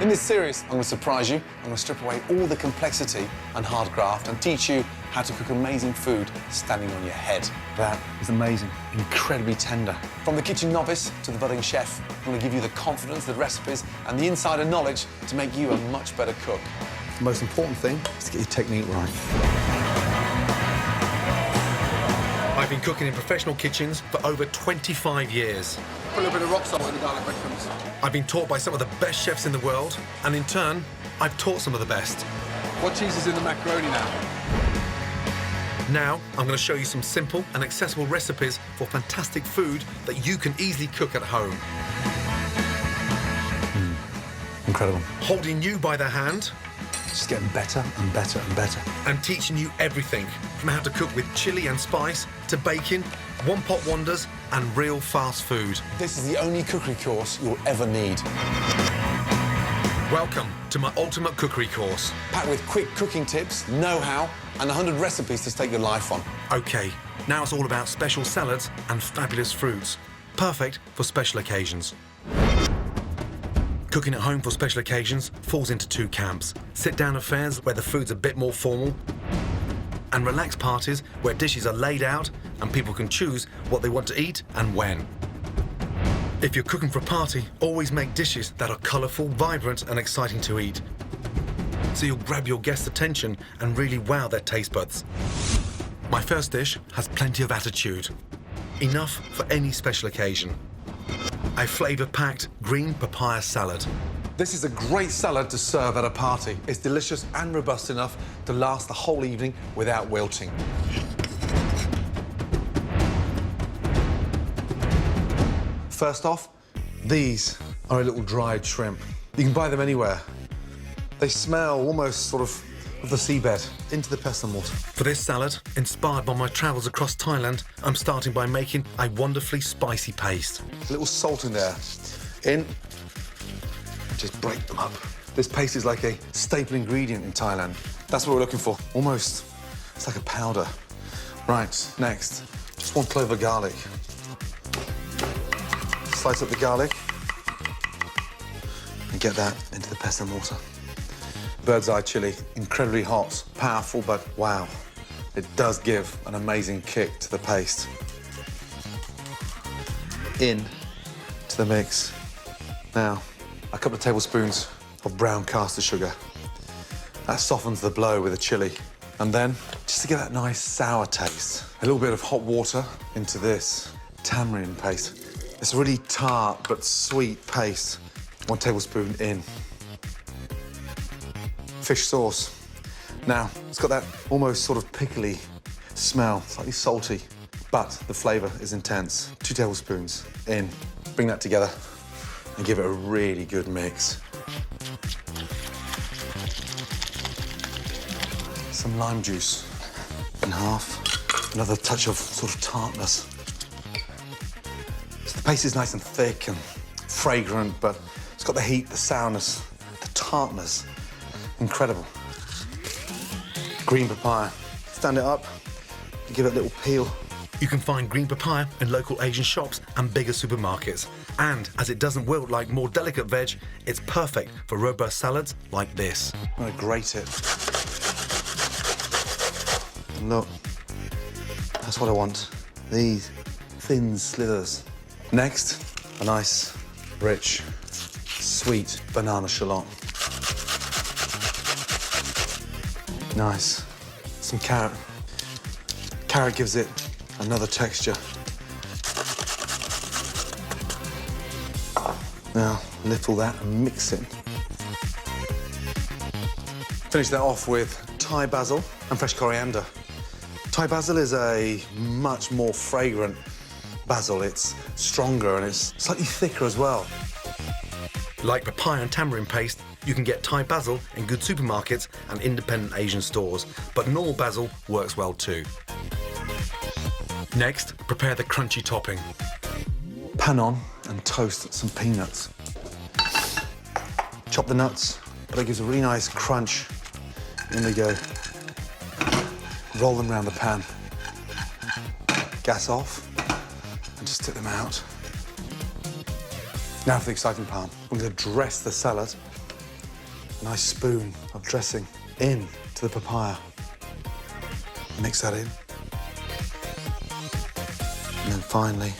In this series, I'm going to surprise you. I'm going to strip away all the complexity and hard graft and teach you how to cook amazing food standing on your head. That is amazing, incredibly tender. From the kitchen novice to the budding chef, I'm going to give you the confidence, the recipes, and the insider knowledge to make you a much better cook. The most important thing is to get your technique right. I've been cooking in professional kitchens for over 25 years. Put a little bit of rock salt in the garlic breadcrumbs. I've been taught by some of the best chefs in the world, and in turn, I've taught some of the best. What cheese is in the macaroni now? Now, I'm going to show you some simple and accessible recipes for fantastic food that you can easily cook at home. Incredible. Holding you by the hand Just getting better and better and better. and teaching you everything from how to cook with chili and spice to baking, one-pot wonders and real fast food. This is the only cookery course you'll ever need. Welcome to my ultimate cookery course. Packed with quick cooking tips, know-how, and 100 recipes to stake your life on. Okay, now it's all about special salads and fabulous fruits. Perfect for special occasions. Cooking at home for special occasions falls into two camps. Sit-down affairs where the food's a bit more formal, and relaxed parties where dishes are laid out and people can choose what they want to eat and when. If you're cooking for a party, always make dishes that are colourful, vibrant and exciting to eat, so you'll grab your guests' attention and really wow their taste buds. My first dish has plenty of attitude, enough for any special occasion. A flavour-packed green papaya salad. This is a great salad to serve at a party. It's delicious and robust enough to last the whole evening without wilting. First off, these are a little dried shrimp. You can buy them anywhere. They smell almost sort of the seabed. Into the pestle mortar. For this salad, inspired by my travels across Thailand, I'm starting by making a wonderfully spicy paste. A little salt in there. In. Just break them up. This paste is like a staple ingredient in Thailand. That's what we're looking for. Almost. It's like a powder. Right, next. Just 1 clove of garlic. Slice up the garlic. And get that into the pestle mortar. Bird's eye chili, incredibly hot, powerful, but wow, it does give an amazing kick to the paste. In to the mix. Now, a couple of tablespoons of brown caster sugar. That softens the blow with the chili. And then, just to get that nice sour taste, a little bit of hot water into this tamarind paste. It's a really tart but sweet paste. 1 tablespoon in. Fish sauce. Now, it's got that almost sort of pickly smell, slightly salty, but the flavour is intense. 2 tablespoons in. Bring that together and give it a really good mix. Some lime juice in half. Another touch of sort of tartness. So the paste is nice and thick and fragrant, but it's got the heat, the sourness, the tartness. Incredible. Green papaya. Stand it up, give it a little peel. You can find green papaya in local Asian shops and bigger supermarkets. And as it doesn't wilt like more delicate veg, it's perfect for robust salads like this. I'm gonna grate it. And look, that's what I want. These thin slithers. Next, a nice, rich, sweet banana shallot. Nice. Some carrot. Carrot gives it another texture. Now, lift all that and mix it. Finish that off with Thai basil and fresh coriander. Thai basil is a much more fragrant basil. It's stronger and it's slightly thicker as well. Like papaya and tamarind paste, you can get Thai basil in good supermarkets and independent Asian stores, but normal basil works well too. Next, prepare the crunchy topping. Pan on and toast some peanuts. Chop the nuts, but it gives a really nice crunch. In they go. Roll them around the pan. Gas off and just tip them out. Now for the exciting part. We're going to dress the salad nice spoon of dressing in to the papaya. Mix that in. And then finally,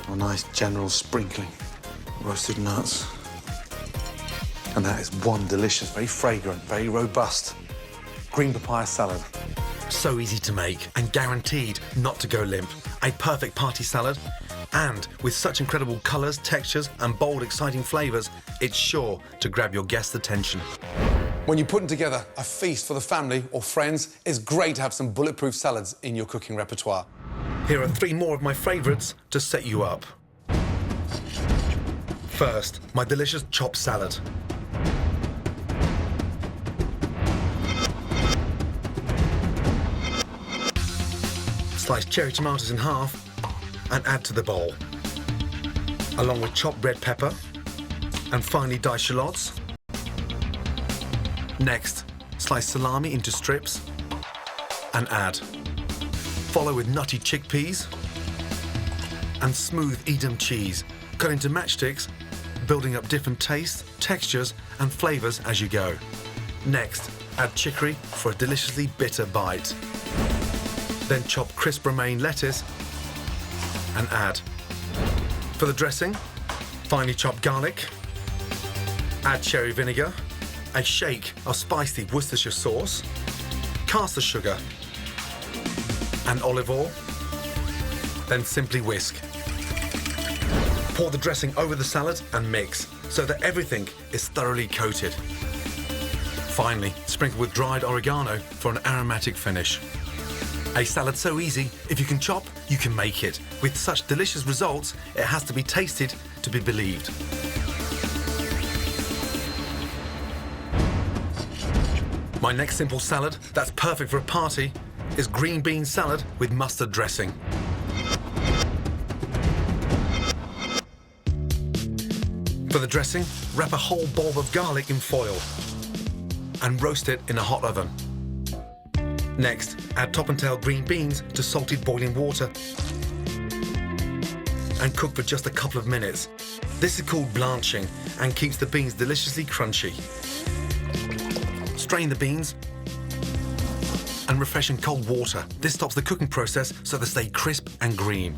a nice general sprinkling of roasted nuts. And that is one delicious, very fragrant, very robust green papaya salad. So easy to make and guaranteed not to go limp. A perfect party salad. And with such incredible colours, textures and bold, exciting flavours, it's sure to grab your guests' attention. When you're putting together a feast for the family or friends, it's great to have some bulletproof salads in your cooking repertoire. Here are 3 more of my favourites to set you up. First, my delicious chopped salad. Slice cherry tomatoes in half and add to the bowl, along with chopped red pepper and finely diced shallots. Next, slice salami into strips and add. Follow with nutty chickpeas and smooth Edam cheese, cut into matchsticks, building up different tastes, textures and flavours as you go. Next, add chicory for a deliciously bitter bite. Then chop crisp romaine lettuce and add. For the dressing, finely chopped garlic, add cherry vinegar, a shake of spicy Worcestershire sauce, caster sugar and olive oil, then simply whisk. Pour the dressing over the salad and mix so that everything is thoroughly coated. Finally, sprinkle with dried oregano for an aromatic finish. A salad so easy, if you can chop, you can make it. With such delicious results, it has to be tasted to be believed. My next simple salad that's perfect for a party is green bean salad with mustard dressing. For the dressing, wrap a whole bulb of garlic in foil and roast it in a hot oven. Next, add top and tail green beans to salted boiling water and cook for just a couple of minutes. This is called blanching and keeps the beans deliciously crunchy. Strain the beans and refresh in cold water. This stops the cooking process so they stay crisp and green.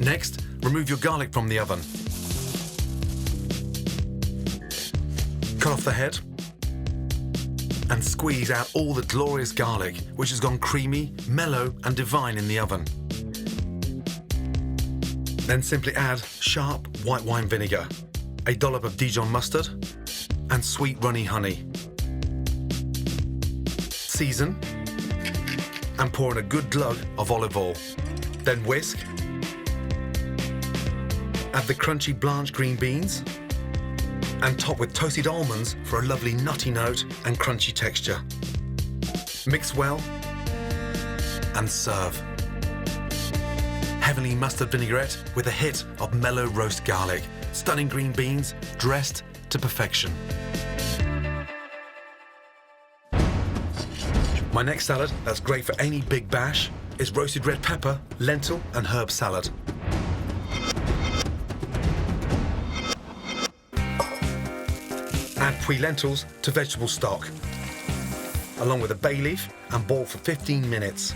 Next, remove your garlic from the oven. Cut off the head and squeeze out all the glorious garlic, which has gone creamy, mellow and divine in the oven. Then simply add sharp white wine vinegar, a dollop of Dijon mustard and sweet runny honey. Season and pour in a good glug of olive oil. Then whisk. Add the crunchy blanched green beans and top with toasted almonds for a lovely nutty note and crunchy texture. Mix well and serve. Heavenly mustard vinaigrette with a hit of mellow roast garlic. Stunning green beans dressed to perfection. My next salad that's great for any big bash is roasted red pepper, lentil and herb salad. Add puy lentils to vegetable stock, along with a bay leaf and boil for 15 minutes.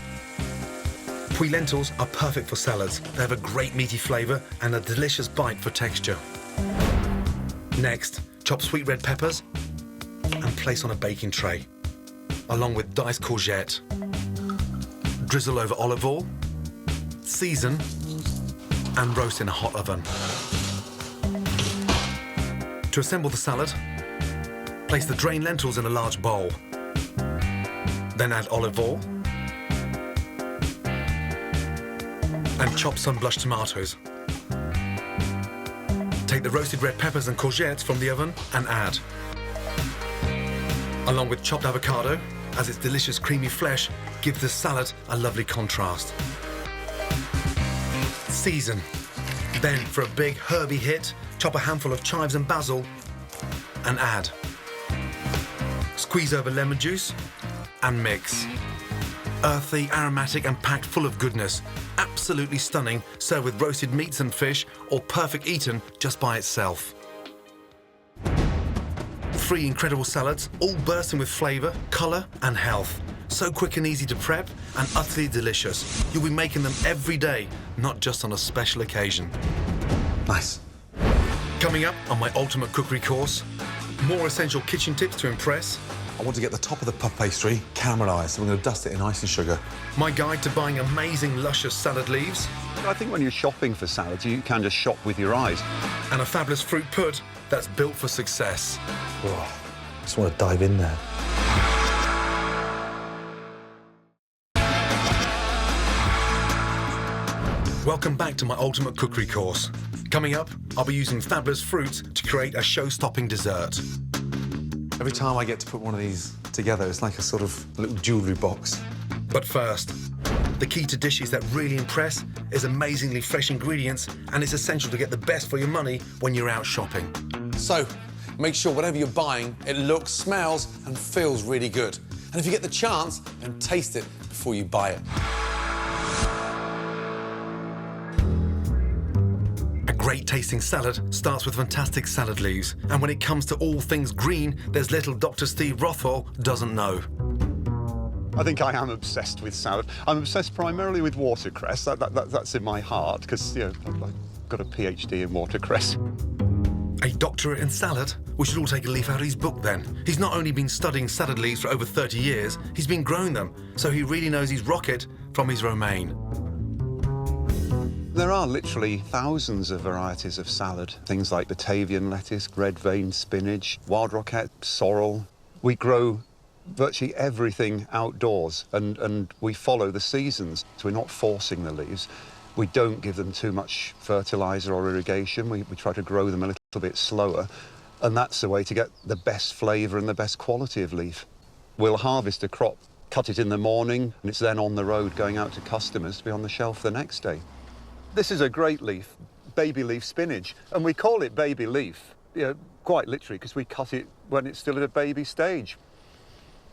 Puy lentils are perfect for salads. They have a great meaty flavour and a delicious bite for texture. Next, chop sweet red peppers and place on a baking tray, along with diced courgette. Drizzle over olive oil, season and roast in a hot oven. To assemble the salad, place the drained lentils in a large bowl. Then add olive oil and chop some blush tomatoes. Take the roasted red peppers and courgettes from the oven and add, along with chopped avocado, as its delicious creamy flesh gives the salad a lovely contrast. Season. Then, for a big herby hit, chop a handful of chives and basil and add. Squeeze over lemon juice and mix. Earthy, aromatic and packed full of goodness. Absolutely stunning, served with roasted meats and fish, or perfect eaten just by itself. 3 incredible salads, all bursting with flavour, colour and health. So quick and easy to prep and utterly delicious. You'll be making them every day, not just on a special occasion. Nice. Coming up on my ultimate cookery course, more essential kitchen tips to impress, I want to get the top of the puff pastry caramelised, so we're going to dust it in icing sugar. my guide to buying amazing luscious salad leaves, I think when you're shopping for salads, you can just shop with your eyes. and a fabulous fruit pud that's built for success. Oh, just want to dive in there. Welcome back to my ultimate cookery course. Coming up, I'll be using fabulous fruits to create a show-stopping dessert. Every time I get to put one of these together, it's like a sort of little jewellery box. But first, the key to dishes that really impress is amazingly fresh ingredients, and it's essential to get the best for your money when you're out shopping. So, make sure whatever you're buying, it looks, smells and feels really good. And if you get the chance, then taste it before you buy it. A great tasting salad starts with fantastic salad leaves, and when it comes to all things green, there's little Dr. Steve Rothwell doesn't know. I think I am obsessed with salad. I'm obsessed primarily with watercress. That's in my heart, because, you know, I've got a PhD in watercress. A doctorate in salad? We should all take a leaf out of his book then. He's not only been studying salad leaves for over 30 years, he's been growing them, so he really knows his rocket from his romaine. There are literally thousands of varieties of salad. Things like Batavian lettuce, red vein spinach, wild rocket, sorrel. We grow virtually everything outdoors, and we follow the seasons. So we're not forcing the leaves. We don't give them too much fertiliser or irrigation. We try to grow them a little bit slower, and that's the way to get the best flavour and the best quality of leaf. We'll harvest a crop, cut it in the morning, and it's then on the road going out to customers to be on the shelf the next day. This is a great leaf, baby leaf spinach, and we call it baby leaf, you know, quite literally, because we cut it when it's still at a baby stage.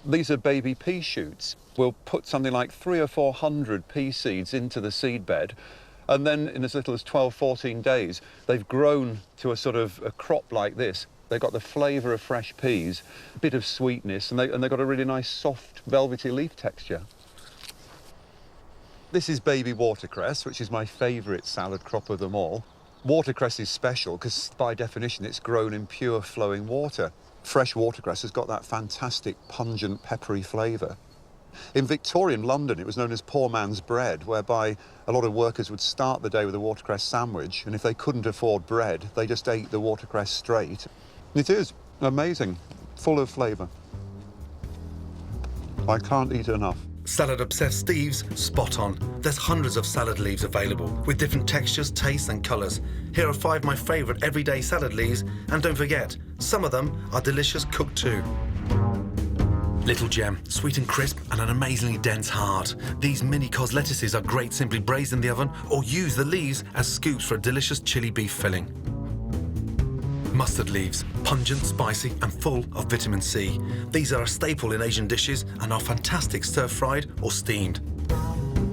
These are baby pea shoots. We'll put something like 300 or 400 pea seeds into the seed bed, and then in as little as 12, 14 days, they've grown to a sort of a crop like this. They've got the flavour of fresh peas, a bit of sweetness, and they've got a really nice, soft, velvety leaf texture. This is baby watercress, which is my favourite salad crop of them all. Watercress is special because, by definition, it's grown in pure flowing water. Fresh watercress has got that fantastic, pungent, peppery flavour. In Victorian London, it was known as poor man's bread, whereby a lot of workers would start the day with a watercress sandwich, and if they couldn't afford bread, they just ate the watercress straight. It is amazing, full of flavour. I can't eat enough. Salad-obsessed Steve's spot on. There's hundreds of salad leaves available, with different textures, tastes and colours. Here are 5 of my favourite everyday salad leaves, and don't forget, some of them are delicious cooked too. Little gem, sweet and crisp and an amazingly dense heart. These mini cos lettuces are great simply braised in the oven, or use the leaves as scoops for a delicious chili beef filling. Mustard leaves, pungent, spicy and full of vitamin C. These are a staple in Asian dishes and are fantastic stir-fried or steamed.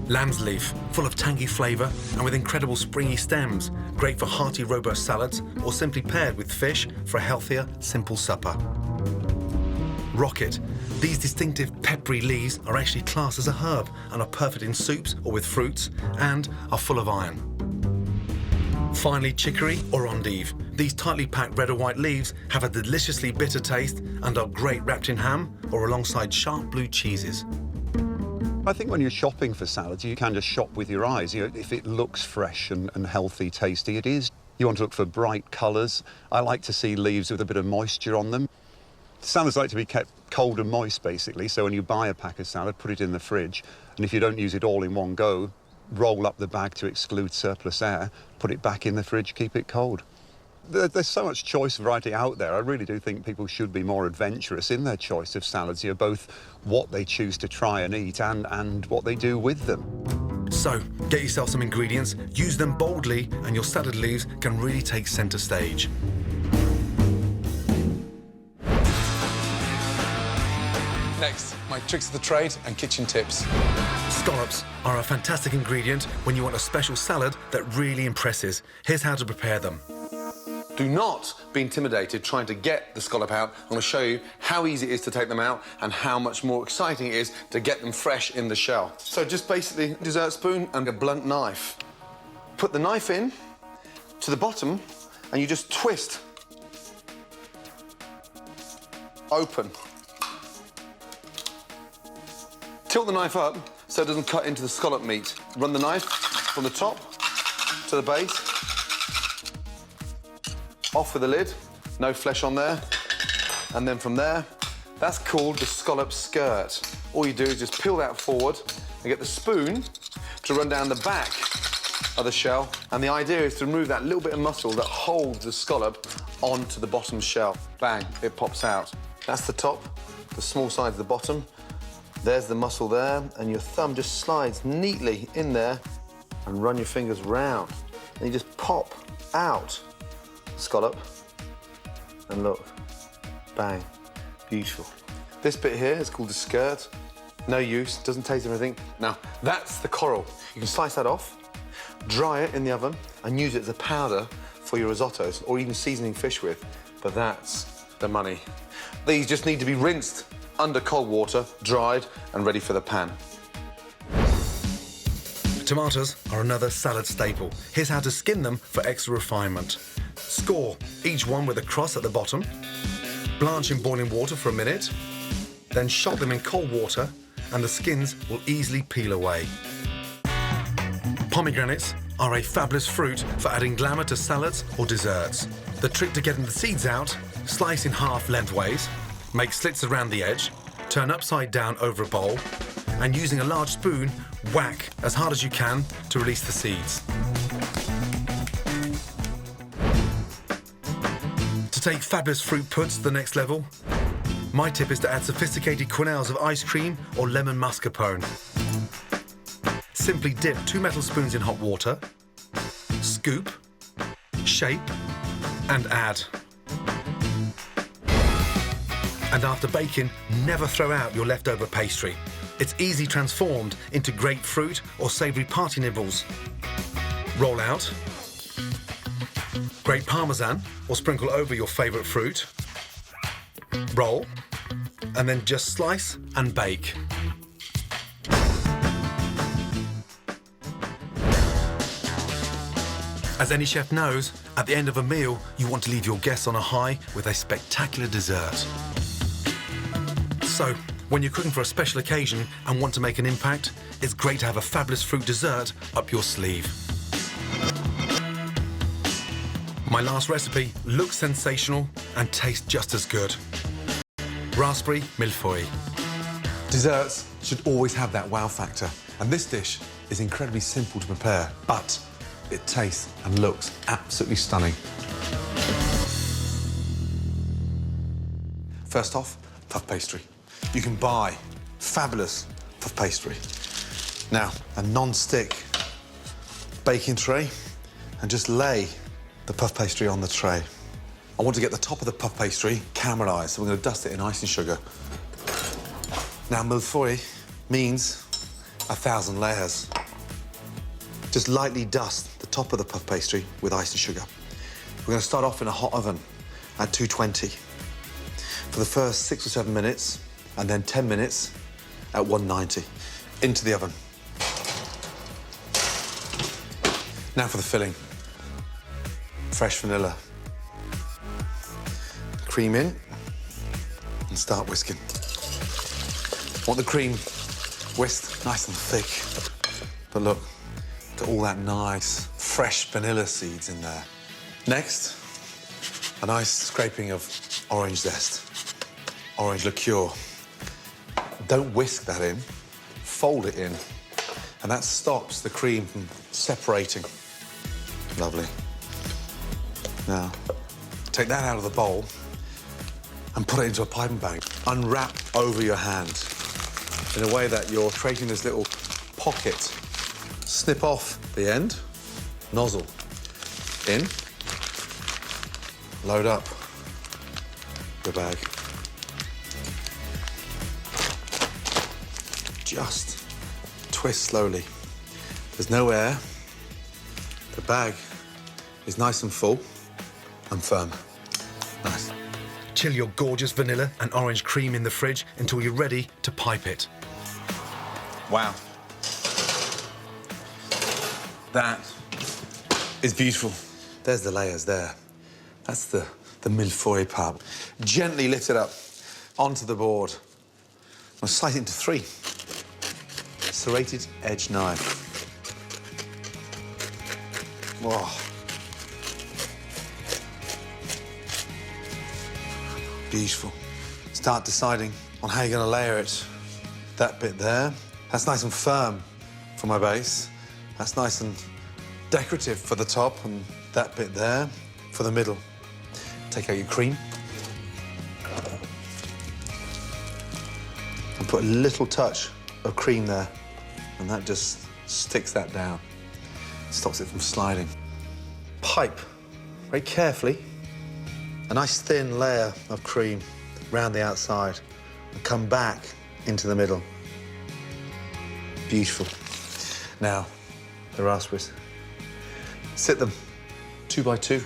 Lamb's leaf, full of tangy flavour and with incredible springy stems, great for hearty robust salads or simply paired with fish for a healthier, simple supper. Rocket. These distinctive peppery leaves are actually classed as a herb and are perfect in soups or with fruits and are full of iron. Finally, chicory or endive. These tightly packed red or white leaves have a deliciously bitter taste and are great wrapped in ham or alongside sharp blue cheeses. I think when you're shopping for salads, you can just shop with your eyes. You know, if it looks fresh and healthy, tasty, it is. You want to look for bright colours. I like to see leaves with a bit of moisture on them. Salads like to be kept cold and moist, basically, so when you buy a pack of salad, put it in the fridge, and if you don't use it all in one go, roll up the bag to exclude surplus air, put it back in the fridge, keep it cold. There's so much choice variety out there. I really do think people should be more adventurous in their choice of salads, you know, both what they choose to try and eat and what they do with them. So, get yourself some ingredients, use them boldly, and your salad leaves can really take centre stage. Next, my tricks of the trade and kitchen tips. Scallops are a fantastic ingredient when you want a special salad that really impresses. Here's how to prepare them. Do not be intimidated trying to get the scallop out. I'm going to show you how easy it is to take them out and how much more exciting it is to get them fresh in the shell. So just basically a dessert spoon and a blunt knife. Put the knife in to the bottom and you just twist. Open. Tilt the knife up so it doesn't cut into the scallop meat. Run the knife from the top to the base. Off with the lid, no flesh on there. And then from there, that's called the scallop skirt. All you do is just peel that forward and get the spoon to run down the back of the shell. And the idea is to remove that little bit of muscle that holds the scallop onto the bottom shell. Bang, it pops out. That's the top, the small side of the bottom. There's the muscle there, and your thumb just slides neatly in there and run your fingers round. And you just pop out scallop, and look, bang, beautiful. This bit here is called the skirt. No use, doesn't taste of anything. Now, that's the coral. You can slice that off, dry it in the oven, and use it as a powder for your risottos, or even seasoning fish with, but that's the money. These just need to be rinsed under cold water, dried, and ready for the pan. Tomatoes are another salad staple. Here's how to skin them for extra refinement. Score each one with a cross at the bottom. Blanch in boiling water for a minute. Then shop them in cold water and the skins will easily peel away. Pomegranates are a fabulous fruit for adding glamour to salads or desserts. The trick to getting the seeds out, slice in half lengthways, make slits around the edge, turn upside down over a bowl, and using a large spoon, whack as hard as you can to release the seeds. To take fabulous fruit puds to the next level, my tip is to add sophisticated quenelles of ice cream or lemon mascarpone. Simply dip 2 metal spoons in hot water, scoop, shape, and add. And after baking, never throw out your leftover pastry. It's easily transformed into grapefruit or savoury party nibbles. Roll out, grate parmesan or sprinkle over your favourite fruit. Roll, and then just slice and bake. As any chef knows, at the end of a meal, you want to leave your guests on a high with a spectacular dessert. So, when you're cooking for a special occasion and want to make an impact, it's great to have a fabulous fruit dessert up your sleeve. My last recipe looks sensational and tastes just as good. Raspberry millefeuille. Desserts should always have that wow factor, and this dish is incredibly simple to prepare, but it tastes and looks absolutely stunning. First off, puff pastry. You can buy fabulous puff pastry. Now, a non-stick baking tray, and just lay the puff pastry on the tray. I want to get the top of the puff pastry caramelised, so we're going to dust it in icing sugar. Now, millefeuille means 1,000 layers. Just lightly dust the top of the puff pastry with icing sugar. We're going to start off in a hot oven at 220 for the first 6 or 7 minutes, and then 10 minutes at 190 into the oven. Now for the filling. Fresh vanilla. Cream in and start whisking. Want the cream whisked nice and thick. But look, got all that nice fresh vanilla seeds in there. Next, a nice scraping of orange zest, orange liqueur. Don't whisk that in, fold it in, and that stops the cream from separating. Lovely. Now, take that out of the bowl and put it into a piping bag. Unwrap over your hand in a way that you're creating this little pocket. Snip off the end, nozzle in, load up the bag. Just twist slowly. There's no air. The bag is nice and full, and firm. Nice. Chill your gorgeous vanilla and orange cream in the fridge until you're ready to pipe it. Wow. That is beautiful. There's the layers there. That's the millefeuille part. Gently lift it up onto the board. I'll slice it into 3. Serrated edge knife. Whoa. Beautiful. Start deciding on how you're going to layer it. That bit there, that's nice and firm for my base. That's nice and decorative for the top, and that bit there for the middle. Take out your cream. And put a little touch of cream there, and that just sticks that down. Stops it from sliding. Pipe, very carefully, a nice thin layer of cream round the outside and come back into the middle. Beautiful. Now, the raspberries. Sit them 2 by 2.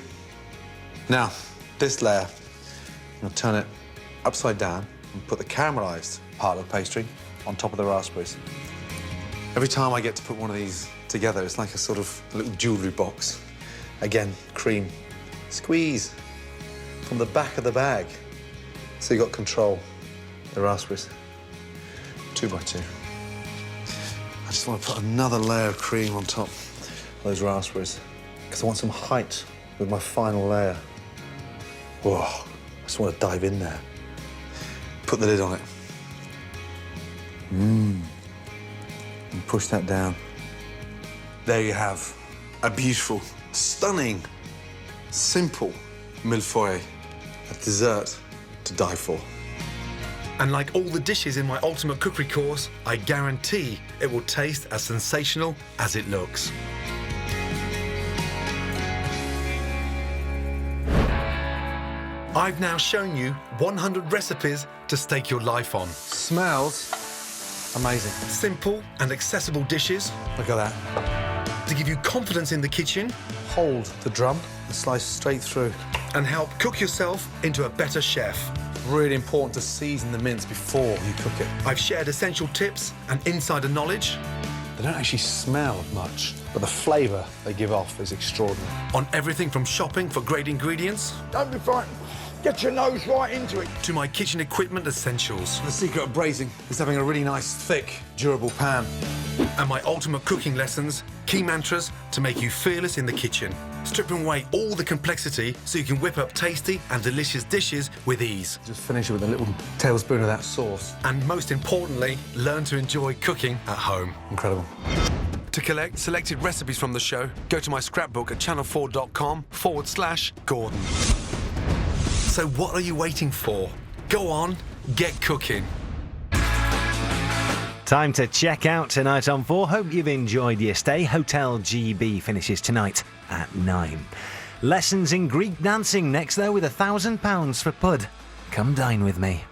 Now, this layer, I'm gonna turn it upside down and put the caramelized part of the pastry on top of the raspberries. Every time I get to put one of these together, it's like a sort of little jewellery box. Again, cream. Squeeze from the back of the bag. So you got control. The raspberries. 2 by 2. I just want to put another layer of cream on top of those raspberries because I want some height with my final layer. Whoa, I just want to dive in there. Put the lid on it. And push that down. There you have a beautiful, stunning, simple millefeuille, a dessert to die for. And like all the dishes in my ultimate cookery course, I guarantee it will taste as sensational as it looks. I've now shown you 100 recipes to stake your life on. Smells amazing. Simple and accessible dishes Look at that. to give you confidence in the kitchen Hold the drum and slice straight through. and help cook yourself into a better chef. Really important to season the mince before you cook it. I've shared essential tips and insider knowledge They don't actually smell much, but the flavour they give off is extraordinary. on everything from shopping for great ingredients Don't be frightened. Get your nose right into it. to my kitchen equipment essentials The secret of braising is having a really nice, thick, durable pan. and my ultimate cooking lessons, key mantras to make you fearless in the kitchen, stripping away all the complexity so you can whip up tasty and delicious dishes with ease. Just finish it with a little tablespoon of that sauce. And most importantly, learn to enjoy cooking at home. Incredible. To collect selected recipes from the show, go to my scrapbook at channel4.com/Gordon. So what are you waiting for? Go on, get cooking. Time to check out tonight on 4. Hope you've enjoyed your stay. Hotel GB finishes tonight at 9. Lessons in Greek dancing next though with £1,000 for Pud. Come dine with me.